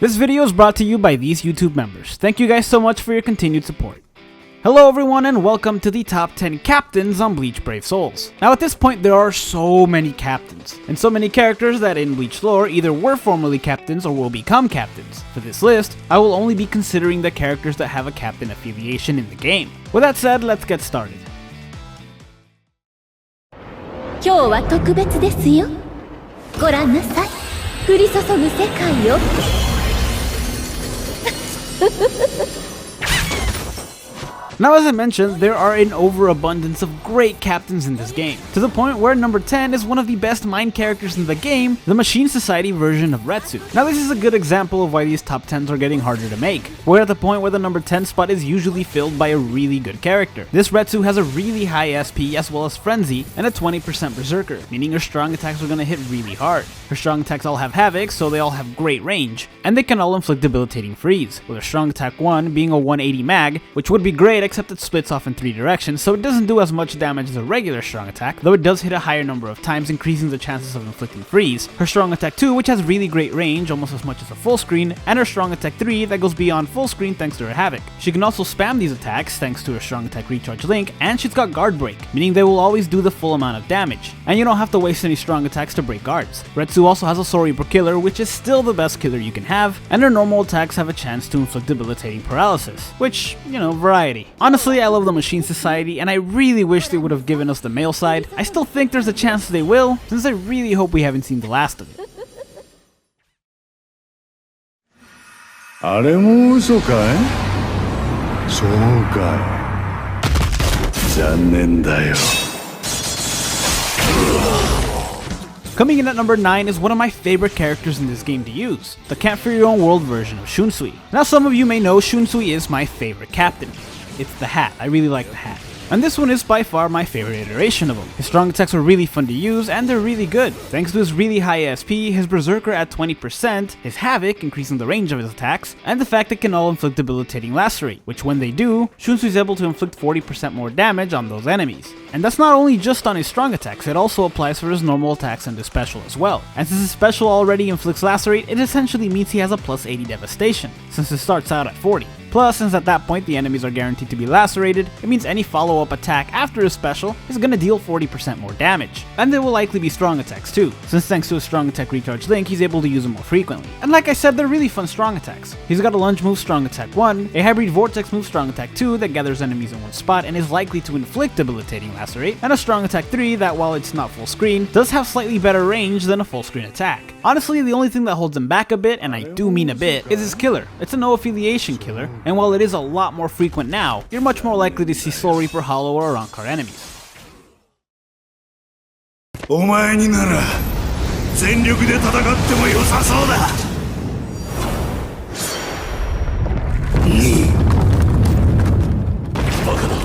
This video is brought to you by these YouTube members. Thank you guys so much for your continued support. Hello everyone and welcome to the top 10 captains on Bleach Brave Souls. Now at this point there are so many captains, and so many characters that in Bleach lore either were formerly captains or will become captains. For this list, I will only be considering the characters that have a captain affiliation in the game. With that said, let's get started. 今日は特別ですよ。ご覧なさい。降り注ぐ世界よ。Now as I mentioned, there are an overabundance of great captains in this game, to the point where number 10 is one of the best mind characters in the game, the Machine Society version of Retsu. Now this is a good example of why these top 10s are getting harder to make. We're at the point where the number 10 spot is usually filled by a really good character. This Retsu has a really high SP as well as Frenzy, and a 20% Berserker, meaning her strong attacks are gonna hit really hard. Her strong attacks all have Havoc, so they all have great range, and they can all inflict debilitating freeze, with her strong attack 1 being a 180 mag, which would be great except it splits off in 3 directions, so it doesn't do as much damage as a regular strong attack, though it does hit a higher number of times, increasing the chances of inflicting freeze. Her strong attack 2, which has really great range, almost as much as a full screen, and her strong attack 3 that goes beyond full screen thanks to her Havoc. She can also spam these attacks thanks to her strong attack recharge link, and she's got guard break, meaning they will always do the full amount of damage, and you don't have to waste any strong attacks to break guards. Retsu also has a Soul Reaper killer, which is still the best killer you can have, and her normal attacks have a chance to inflict debilitating paralysis, which, you know, variety. Honestly, I love the Machine Society, and I really wish they would have given us the male side. I still think there's a chance they will, since I really hope we haven't seen the last of it. あれも嘘かい？そうかい。残念だよ。 Coming in at number 9 is one of my favorite characters in this game to use, the Can't Fear Your Own World version of Shunsui. Now some of you may know Shunsui is my favorite captain. It's the hat. I really like the hat. And this one is by far my favorite iteration of him. His strong attacks are really fun to use, and they're really good. Thanks to his really high SP, his Berserker at 20%, his Havoc, increasing the range of his attacks, and the fact it can all inflict debilitating lacerate, which when they do, Shunsui is able to inflict 40% more damage on those enemies. And that's not only just on his strong attacks, it also applies for his normal attacks and his special as well. And since his special already inflicts lacerate, it essentially means he has a plus 80 devastation, since it starts out at 40. Plus, since at that point the enemies are guaranteed to be lacerated, it means any follow-up attack after his special is gonna deal 40% more damage. And there will likely be strong attacks too, since thanks to his strong attack recharge link, he's able to use them more frequently. And like I said, they're really fun strong attacks. He's got a lunge move strong attack 1, a hybrid vortex move strong attack 2 that gathers enemies in one spot and is likely to inflict debilitating lacerate, and a strong attack 3 that, while it's not full screen, does have slightly better range than a full screen attack. Honestly, the only thing that holds him back a bit, and I do mean a bit, is his killer. It's a no affiliation killer, and while it is a lot more frequent now, you're much more likely to see Soul Reaper, Hollow, or Rancor enemies. お前になら全力で戦っても良さそうだ。バカだ。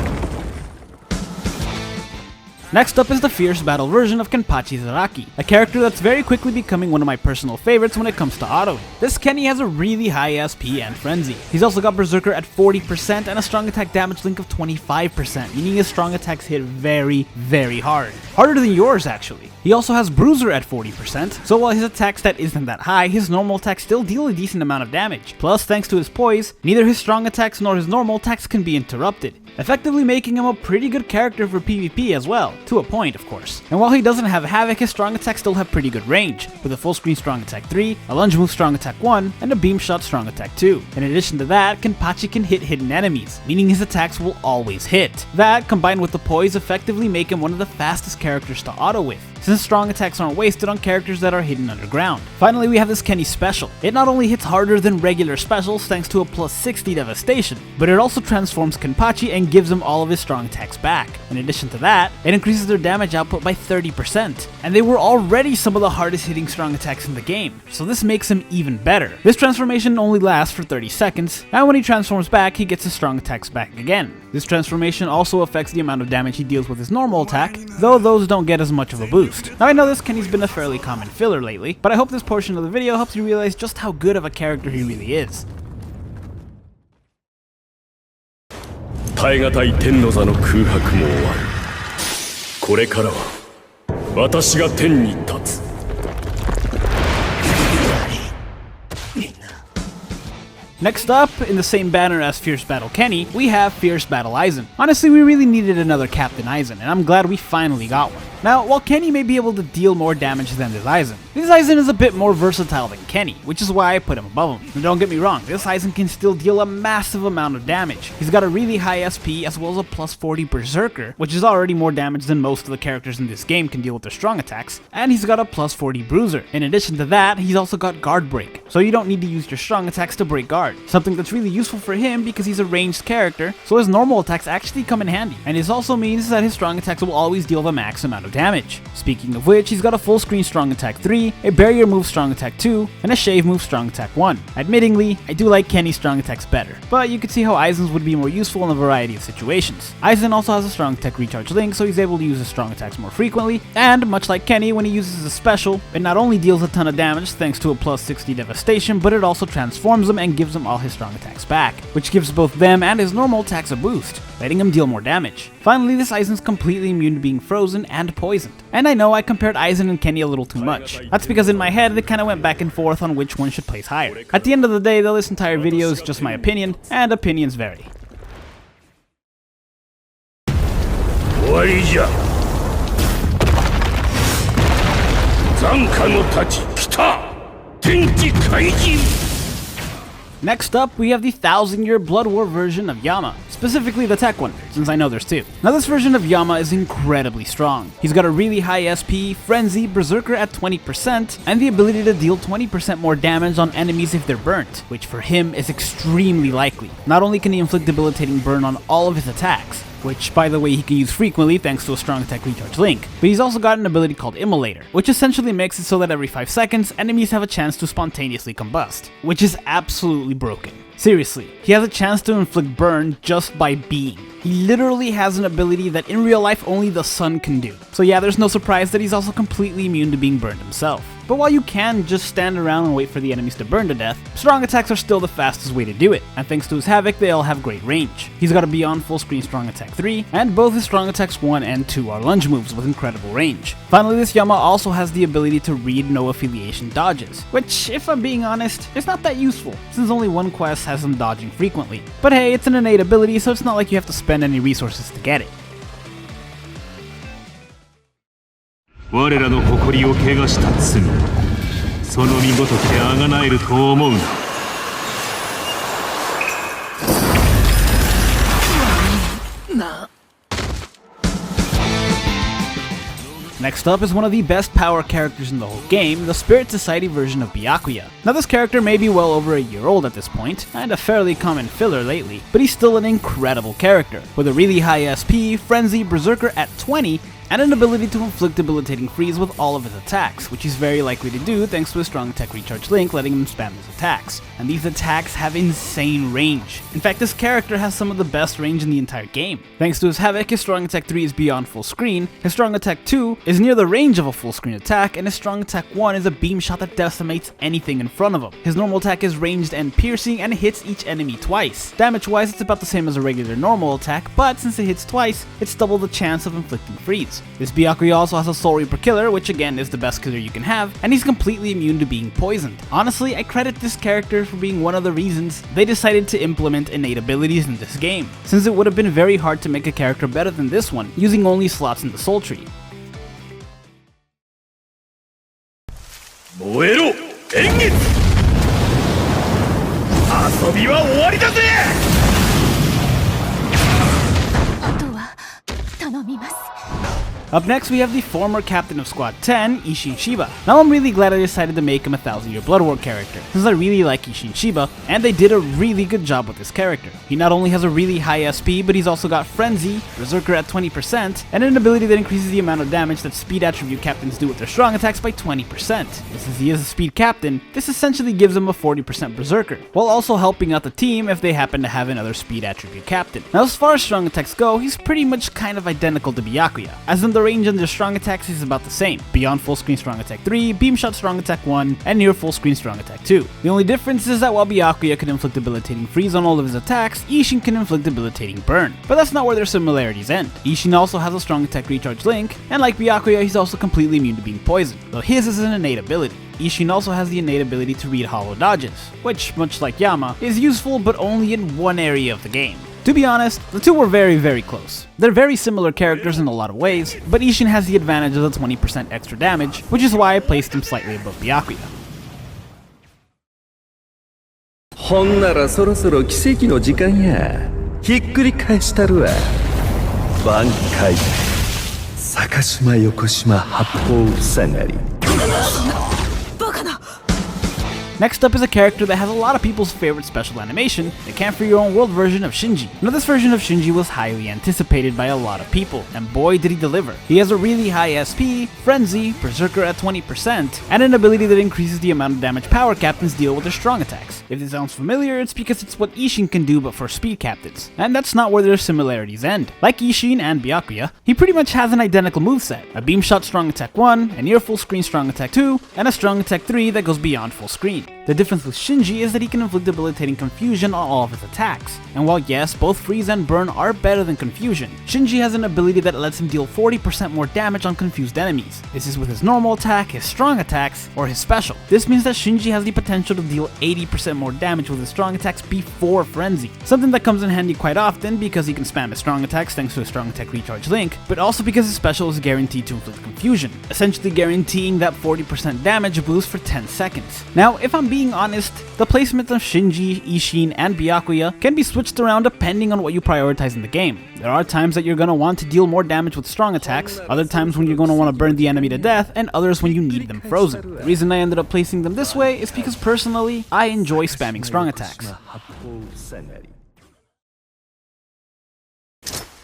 Next up is the fierce battle version of Kenpachi Zaraki, a character that's very quickly becoming one of my personal favorites when it comes to autoing. This Kenny has a really high SP and Frenzy. He's also got Berserker at 40% and a strong attack damage link of 25%, meaning his strong attacks hit very, very hard. Harder than yours actually. He also has Bruiser at 40%, so while his attack stat isn't that high, his normal attacks still deal a decent amount of damage. Plus, thanks to his poise, neither his strong attacks nor his normal attacks can be interrupted, effectively making him a pretty good character for PvP as well, to a point of course. And while he doesn't have Havoc, his strong attacks still have pretty good range, with a full screen strong attack 3, a lunge move strong attack 1, and a beam shot strong attack 2. In addition to that, Kenpachi can hit hidden enemies, meaning his attacks will always hit. That, combined with the poise, effectively make him one of the fastest characters to auto with, since strong attacks aren't wasted on characters that are hidden underground. Finally, we have this Kenny special. It not only hits harder than regular specials thanks to a plus 60 devastation, but it also transforms Kenpachi and gives him all of his strong attacks back. In addition to that, it increases their damage output by 30%, and they were already some of the hardest hitting strong attacks in the game, so this makes him even better. This transformation only lasts for 30 seconds, and when he transforms back, he gets his strong attacks back again. This transformation also affects the amount of damage he deals with his normal attack, though those don't get as much of a boost. Now I know this Kenny's been a fairly common filler lately, but I hope this portion of the video helps you realize just how good of a character he really is. 耐え難い天の座の空白も終わる。これからは私が天に立つ。Next up, in the same banner as Fierce Battle Kenny, we have Fierce Battle Heisen. Honestly, we really needed another Captain Heisen, and I'm glad we finally got one. Now, while Kenny may be able to deal more damage than this Heisen is a bit more versatile than Kenny, which is why I put him above him. And don't get me wrong, this Heisen can still deal a massive amount of damage. He's got a really high SP as well as a plus 40 Berserker, which is already more damage than most of the characters in this game can deal with their strong attacks, and he's got a plus 40 Bruiser. In addition to that, he's also got Guard Break, so you don't need to use your strong attacks to break guard, something that's really useful for him because he's a ranged character, so his normal attacks actually come in handy, and this also means that his strong attacks will always deal the max amount of damage. Speaking of which, he's got a full screen strong attack 3, a barrier move strong attack 2, and a shave move strong attack 1. Admittingly, I do like Kenny's strong attacks better, but you could see how Heisen's would be more useful in a variety of situations. Heisen also has a strong attack recharge link, so he's able to use his strong attacks more frequently, and much like Kenny, when he uses a special, it not only deals a ton of damage thanks to a plus 60 devastation, but it also transforms him and gives him all his strong attacks back, which gives both them and his normal attacks a boost, letting him deal more damage. Finally, this Heisen's completely immune to being frozen and poisoned. And I know I compared Heisen and Kenny a little too much. That's because in my head, it kinda went back and forth on which one should place higher. At the end of the day though, this entire video is just my opinion, and opinions vary. 終わりじゃ。残火の太刀来た。天地開示。 Next up, we have the 1000-year Blood War version of Yama, specifically the tech one, since I know there's two. Now this version of Yama is incredibly strong. He's got a really high SP, Frenzy, Berserker at 20%, and the ability to deal 20% more damage on enemies if they're burnt, which for him is extremely likely. Not only can he inflict debilitating burn on all of his attacks, which by the way he can use frequently thanks to a strong attack recharge link, but he's also got an ability called Immolator, which essentially makes it so that every 5 seconds, enemies have a chance to spontaneously combust, which is absolutely broken. Seriously, he has a chance to inflict burn just by being. He literally has an ability that in real life only the sun can do. So yeah, there's no surprise that he's also completely immune to being burned himself. But while you can just stand around and wait for the enemies to burn to death, strong attacks are still the fastest way to do it, and thanks to his Havoc, they all have great range. He's got a beyond full screen strong attack 3, and both his strong attacks 1 and 2 are lunge moves with incredible range. Finally, this Yama also has the ability to read no affiliation dodges, which, if I'm being honest, is not that useful, since only one quest has him dodging frequently. But hey, it's an innate ability, so it's not like you have to spend any resources to get it. 我らの誇りを汚した罪、その身ごときであがなえると思うな。Next up is one of the best power characters in the whole game, the Spirit Society version of Biyakuya. Now this character may be well over a year old at this point, and a fairly common filler lately, but he's still an incredible character, with a really high SP, Frenzy, Berserker at 20, and an ability to inflict debilitating freeze with all of his attacks, which he's very likely to do thanks to his strong attack recharge link letting him spam his attacks. And these attacks have insane range. In fact, this character has some of the best range in the entire game. Thanks to his Havoc, his strong attack 3 is beyond full screen, his strong attack 2 is near the range of a full screen attack, and his strong attack 1 is a beam shot that decimates anything in front of him. His normal attack is ranged and piercing and hits each enemy twice. Damage wise, it's about the same as a regular normal attack, but since it hits twice, it's double the chance of inflicting freeze. This Biyakuya also has a Soul Reaper killer, which again is the best killer you can have, and he's completely immune to being poisoned. Honestly, I credit this character for being one of the reasons they decided to implement innate abilities in this game, since it would have been very hard to make a character better than this one, using only slots in the Soul Tree. 燃えろ円月遊びは終わりだぜあとは頼みます Up next, we have the former captain of Squad 10, Isshin Shiba. Now I'm really glad I decided to make him a 1000-year Blood War character, since I really like Isshin Shiba, and they did a really good job with this character. He not only has a really high SP, but he's also got Frenzy, Berserker at 20%, and an ability that increases the amount of damage that speed attribute captains do with their strong attacks by 20%. And since he is a speed captain, this essentially gives him a 40% Berserker, while also helping out the team if they happen to have another speed attribute captain. Now as far as strong attacks go, he's pretty much kind of identical to Biyakuya, as in the the range on their strong attacks is about the same. Beyond full screen strong attack 3, beam shot strong attack 1, and near full screen strong attack 2. The only difference is that while Biyakuya can inflict debilitating freeze on all of his attacks, Ishin can inflict debilitating burn. But that's not where their similarities end. Ishin also has a strong attack recharge link, and like Biyakuya, he's also completely immune to being poisoned, though his is an innate ability. Ishin also has the innate ability to read hollow dodges, which, much like Yama, is useful but only in one area of the game. To be honest, the two were very close. They're very similar characters in a lot of ways, but Ishin has the advantage of the 20% extra damage, which is why I placed him slightly above Biyakuya. ほんならそろそろ奇跡の時間や。ひっくり返したるわ。挽回。坂島横島八方塞がり。 Next up is a character that has a lot of people's favorite special animation, the Camp for Your Own World version of Xinji. Now this version of Xinji was highly anticipated by a lot of people, and boy did he deliver. He has a really high SP, Frenzy, Berserker at 20%, and an ability that increases the amount of damage power captains deal with their strong attacks. If this sounds familiar, it's because it's what Ishin can do but for speed captains, and that's not where their similarities end. Like Ishin and Biyakuya, he pretty much has an identical moveset, a beam shot strong attack 1, a near full screen strong attack 2, and a strong attack 3 that goes beyond full screen. The difference with Xinji is that he can inflict debilitating confusion on all of his attacks, and while yes, both freeze and burn are better than confusion, Xinji has an ability that lets him deal 40% more damage on confused enemies. This is with his normal attack, his strong attacks, or his special. This means that Xinji has the potential to deal 80% more damage with his strong attacks before Frenzy, something that comes in handy quite often because he can spam his strong attacks thanks to his strong attack recharge link, but also because his special is guaranteed to inflict confusion, essentially guaranteeing that 40% damage boost for 10 seconds. Now, if I'm being honest, the placement of Xinji, Ishin, and Biyakuya can be switched around depending on what you prioritize in the game. There are times that you're going to want to deal more damage with strong attacks, other times when you're going to want to burn the enemy to death, and others when you need them frozen. The reason I ended up placing them this way is because personally, I enjoy spamming strong attacks.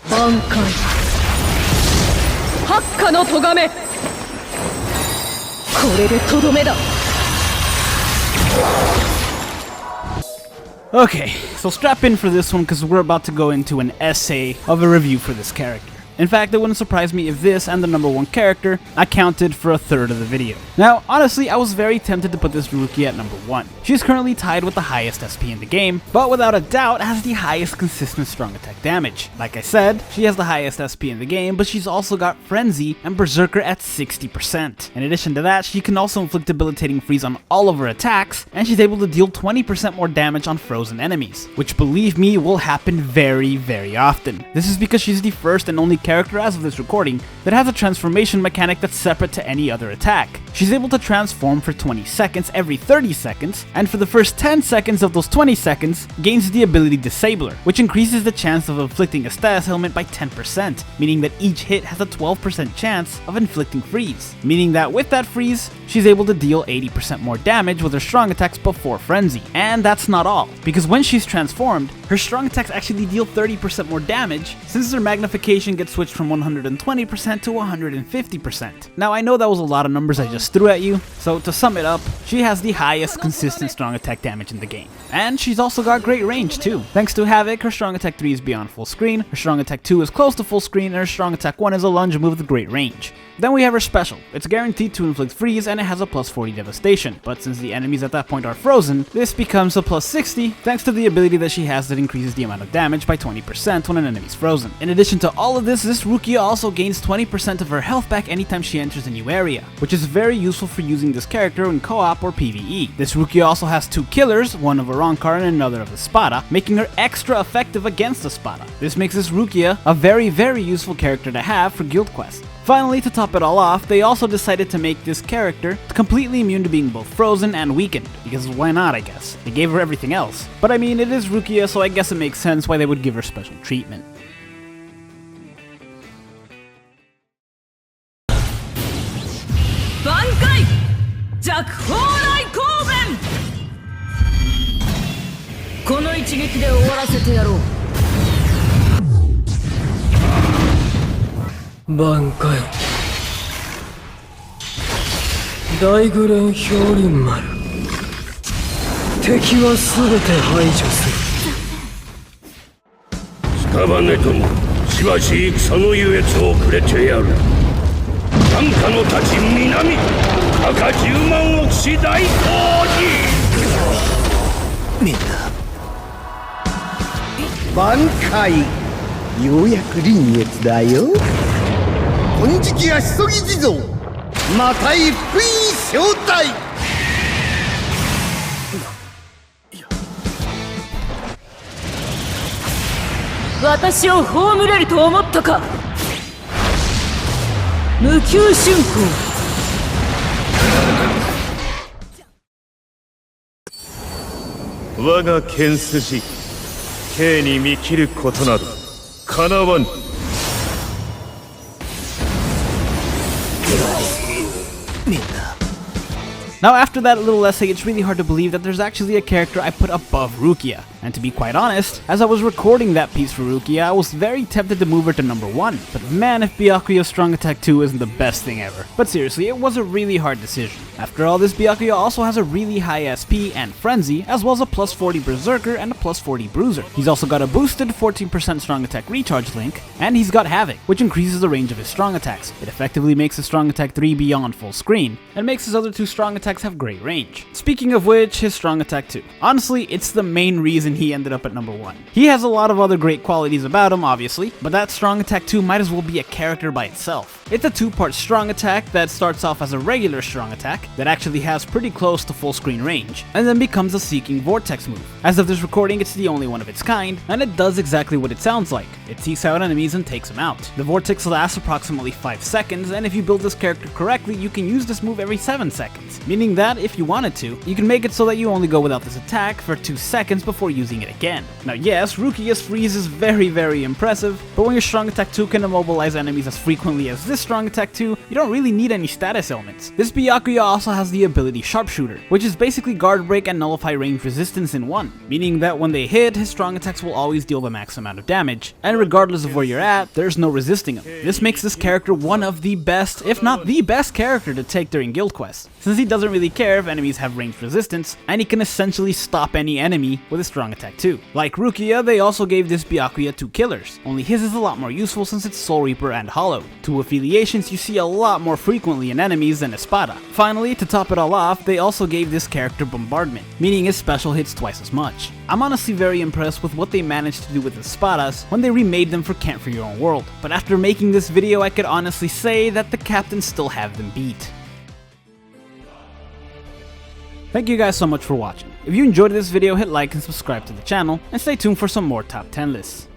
挽回八下の咎めこれでとどめだ Okay, so strap in for this one because we're about to go into an essay of a review for this character. In fact, it wouldn't surprise me if this and the number 1 character accounted for a third of the video. Now, honestly, I was very tempted to put this rookie at number 1. She's currently tied with the highest SP in the game, but without a doubt has the highest consistent strong attack damage. Like I said, she has the highest SP in the game, but she's also got Frenzy and Berserker at 60%. In addition to that, she can also inflict debilitating freeze on all of her attacks, and she's able to deal 20% more damage on frozen enemies, which believe me will happen very often. This is because she's the first and only character as of this recording that has a transformation mechanic that's separate to any other attack. She's able to transform for 20 seconds every 30 seconds, and for the first 10 seconds of those 20 seconds, gains the ability Disabler, which increases the chance of inflicting a status ailment by 10%, meaning that each hit has a 12% chance of inflicting freeze, meaning that with that freeze, she's able to deal 80% more damage with her strong attacks before Frenzy. And that's not all, because when she's transformed, her strong attacks actually deal 30% more damage, since their magnification gets switched from 120% to 150%. Now I know that was a lot of numbers I just threw at you, so to sum it up, she has the highest consistent strong attack damage in the game. And she's also got great range too. Thanks to Havoc, her strong attack 3 is beyond full screen, her strong attack 2 is close to full screen, and her strong attack 1 is a lunge move with great range. Then we have her special. It's guaranteed to inflict freeze and it has a plus 40 devastation, but since the enemies at that point are frozen, this becomes a plus 60 thanks to the ability that she has that increases the amount of damage by 20% when an enemy's frozen. In addition to all of this Rukia also gains 20% of her health back anytime she enters a new area, which is very useful for using this character in co-op or PvE. This Rukia also has 2 killers, one of Arankar and another of the Spada, making her extra effective against the Spada. This makes this Rukia a very useful character to have for guild quests. Finally, to top it all off, they also decided to make this character completely immune to being both frozen and weakened, because why not, I guess? They gave her everything else. But I mean, it is Rukia, so I guess it makes sense why they would give her special treatment. Bankai! Jakhorai Koben! この一撃で終わらせてやろう。挽回大グレン氷林丸敵は全て排除する屍ともしばし戦の優越をくれてやる天下の太刀南赤10万億士大王子。みんな挽回ようやく臨月だよ。金色やしそぎ地蔵また一分招待。私を葬れると思ったか。無給竣工。我が剣筋刑に見切ることなどかなわぬ。みんな Now after that little essay, it's really hard to believe that there's actually a character I put above Rukia. And to be quite honest, as I was recording that piece for Rukia, I was very tempted to move her to number 1. But man, if Biyakuya's Strong Attack 2 isn't the best thing ever. But seriously, it was a really hard decision. After all, this Biyakuya also has a really high SP and Frenzy, as well as a plus 40 Berserker and a plus 40 Bruiser. He's also got a boosted 14% Strong Attack Recharge link, and he's got Havoc, which increases the range of his Strong Attacks. It effectively makes his Strong Attack 3 be on full screen, and makes his other 2 Strong Attacks have great range. Speaking of which, his Strong Attack 2. Honestly, it's the main reason he ended up at number 1. He has a lot of other great qualities about him, obviously, but that Strong Attack 2 might as well be a character by itself. It's a 2-part Strong Attack that starts off as a regular Strong Attack that actually has pretty close to full screen range, and then becomes a Seeking Vortex move. As of this recording, it's the only one of its kind, and it does exactly what it sounds like. It seeks out enemies and takes them out. The Vortex lasts approximately 5 seconds, and if you build this character correctly, you can use this move every 7 seconds, meaning that if you wanted to, you can make it so that you only go without this attack for 2 seconds before using it again. Now yes, Rukia's freeze is very impressive, but when your Strong Attack 2 can immobilize enemies as frequently as this Strong Attack 2, you don't really need any status elements. This Biyakuya also has the ability Sharpshooter, which is basically guard break and nullify range resistance in one, meaning that when they hit, his strong attacks will always deal the max amount of damage, and regardless of where you're at, there's no resisting him. This makes this character one of the best, if not the best character to take during guild quests, since he doesn't really care if enemies have ranged resistance, and he can essentially stop any enemy with a Strong Attack 2. Like Rukia, they also gave this Biyakuya 2 killers, only his is a lot more useful since it's Soul Reaper and Hollow, 2 affiliations you see a lot more frequently in enemies than Espada. Finally, to top it all off, they also gave this character Bombardment, meaning his special hits twice as much. I'm honestly very impressed with what they managed to do with Espadas when they remade them for Camp for Your Own World, but after making this video I could honestly say that the captains still have them beat. Thank you guys so much for watching. If you enjoyed this video, hit like and subscribe to the channel, and stay tuned for some more top 10 lists.